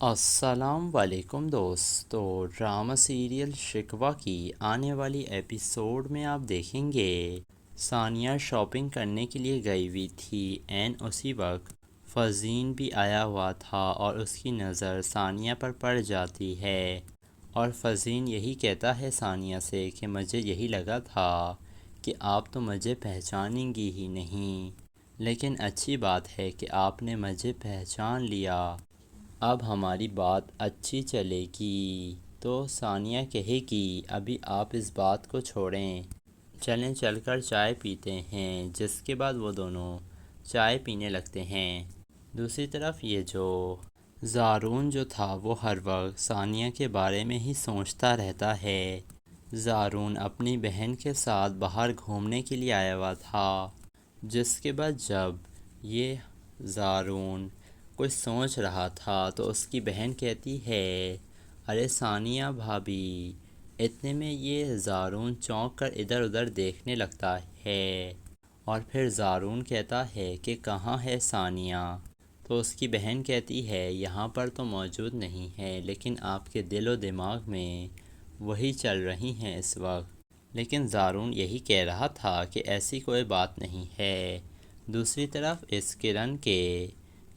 السلام علیکم دوستو، ڈرامہ سیریل شکوہ کی آنے والی ایپیسوڈ میں آپ دیکھیں گے ثانیہ شاپنگ کرنے کے لیے گئی ہوئی تھی۔ اسی وقت فزین بھی آیا ہوا تھا اور اس کی نظر ثانیہ پر پڑ جاتی ہے اور فزین یہی کہتا ہے ثانیہ سے کہ مجھے یہی لگا تھا کہ آپ تو مجھے پہچانیں گی ہی نہیں، لیکن اچھی بات ہے کہ آپ نے مجھے پہچان لیا، اب ہماری بات اچھی چلے گی۔ تو ثانیہ کہے گی ابھی آپ اس بات کو چھوڑیں، چلیں چل کر چائے پیتے ہیں، جس کے بعد وہ دونوں چائے پینے لگتے ہیں۔ دوسری طرف یہ جو زارون جو تھا وہ ہر وقت ثانیہ کے بارے میں ہی سوچتا رہتا ہے۔ زارون اپنی بہن کے ساتھ باہر گھومنے کے لیے آیا ہوا تھا، جس کے بعد جب یہ زارون کچھ سوچ رہا تھا تو اس کی بہن کہتی ہے ارے ثانیہ بھابھی، اتنے میں یہ زارون چونک کر ادھر ادھر دیکھنے لگتا ہے اور پھر زارون کہتا ہے کہ کہاں ہے ثانیہ؟ تو اس کی بہن کہتی ہے یہاں پر تو موجود نہیں ہے، لیکن آپ کے دل و دماغ میں وہی چل رہی ہیں اس وقت۔ لیکن زارون یہی کہہ رہا تھا کہ ایسی کوئی بات نہیں ہے۔ دوسری طرف اس کرن کے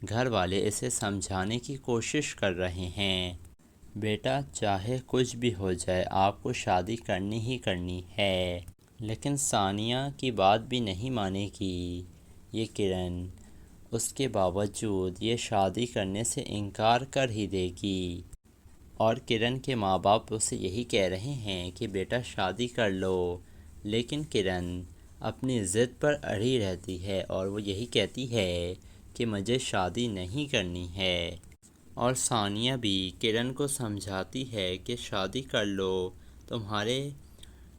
گھر والے اسے سمجھانے کی کوشش کر رہے ہیں، بیٹا چاہے کچھ بھی ہو جائے آپ کو شادی کرنی ہی کرنی ہے، لیکن ثانیہ کی بات بھی نہیں مانے گی یہ کرن، اس کے باوجود یہ شادی کرنے سے انکار کر ہی دے گی۔ اور کرن کے ماں باپ اسے یہی کہہ رہے ہیں کہ بیٹا شادی کر لو، لیکن کرن اپنی ضد پر اڑی رہتی ہے اور وہ یہی کہتی ہے کہ مجھے شادی نہیں کرنی ہے۔ اور ثانیہ بھی کرن کو سمجھاتی ہے کہ شادی کر لو، تمہارے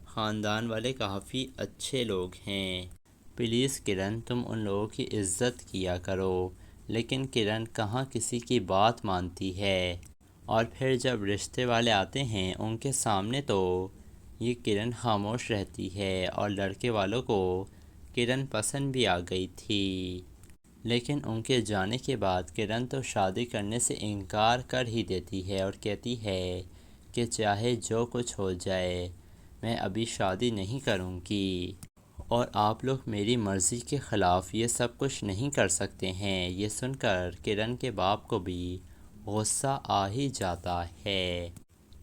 خاندان والے کافی اچھے لوگ ہیں، پلیز کرن تم ان لوگوں کی عزت کیا کرو۔ لیکن کرن کہاں کسی کی بات مانتی ہے، اور پھر جب رشتے والے آتے ہیں ان کے سامنے تو یہ کرن خاموش رہتی ہے، اور لڑکے والوں کو کرن پسند بھی آ گئی تھی، لیکن ان کے جانے کے بعد کرن تو شادی کرنے سے انکار کر ہی دیتی ہے اور کہتی ہے کہ چاہے جو کچھ ہو جائے میں ابھی شادی نہیں کروں گی، اور آپ لوگ میری مرضی کے خلاف یہ سب کچھ نہیں کر سکتے ہیں۔ یہ سن کر کرن کے باپ کو بھی غصہ آ ہی جاتا ہے۔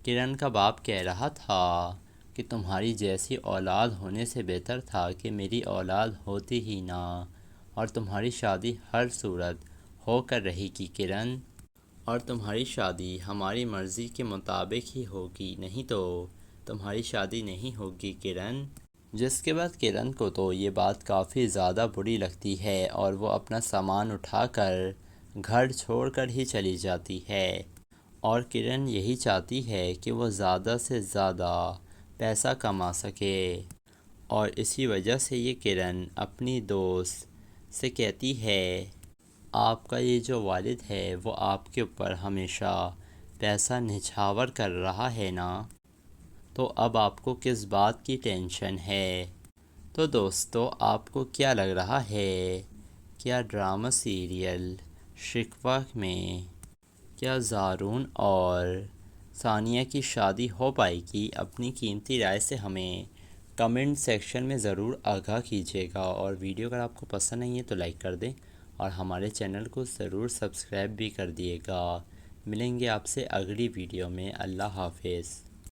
کرن کا باپ کہہ رہا تھا کہ تمہاری جیسی اولاد ہونے سے بہتر تھا کہ میری اولاد ہوتی ہی نہ، اور تمہاری شادی ہر صورت ہو کر رہے گی کرن، اور تمہاری شادی ہماری مرضی کے مطابق ہی ہوگی، نہیں تو تمہاری شادی نہیں ہوگی کرن۔ جس کے بعد کرن کو تو یہ بات کافی زیادہ بری لگتی ہے اور وہ اپنا سامان اٹھا کر گھر چھوڑ کر ہی چلی جاتی ہے، اور کرن یہی چاہتی ہے کہ وہ زیادہ سے زیادہ پیسہ کما سکے، اور اسی وجہ سے یہ کرن اپنی دوست سے کہتی ہے آپ کا یہ جو والد ہے وہ آپ کے اوپر ہمیشہ پیسہ نچھاور کر رہا ہے نا، تو اب آپ کو کس بات کی ٹینشن ہے؟ تو دوستو آپ کو کیا لگ رہا ہے، کیا ڈرامہ سیریل شکوہ میں کیا زارون اور ثانیہ کی شادی ہو پائے گی؟ اپنی قیمتی رائے سے ہمیں کمنٹ سیکشن میں ضرور آگاہ کیجیے گا، اور ویڈیو اگر آپ کو پسند نہیں ہے تو لائک کر دیں اور ہمارے چینل کو ضرور سبسکرائب بھی کر دیے گا۔ ملیں گے آپ سے اگلی ویڈیو میں، اللہ حافظ۔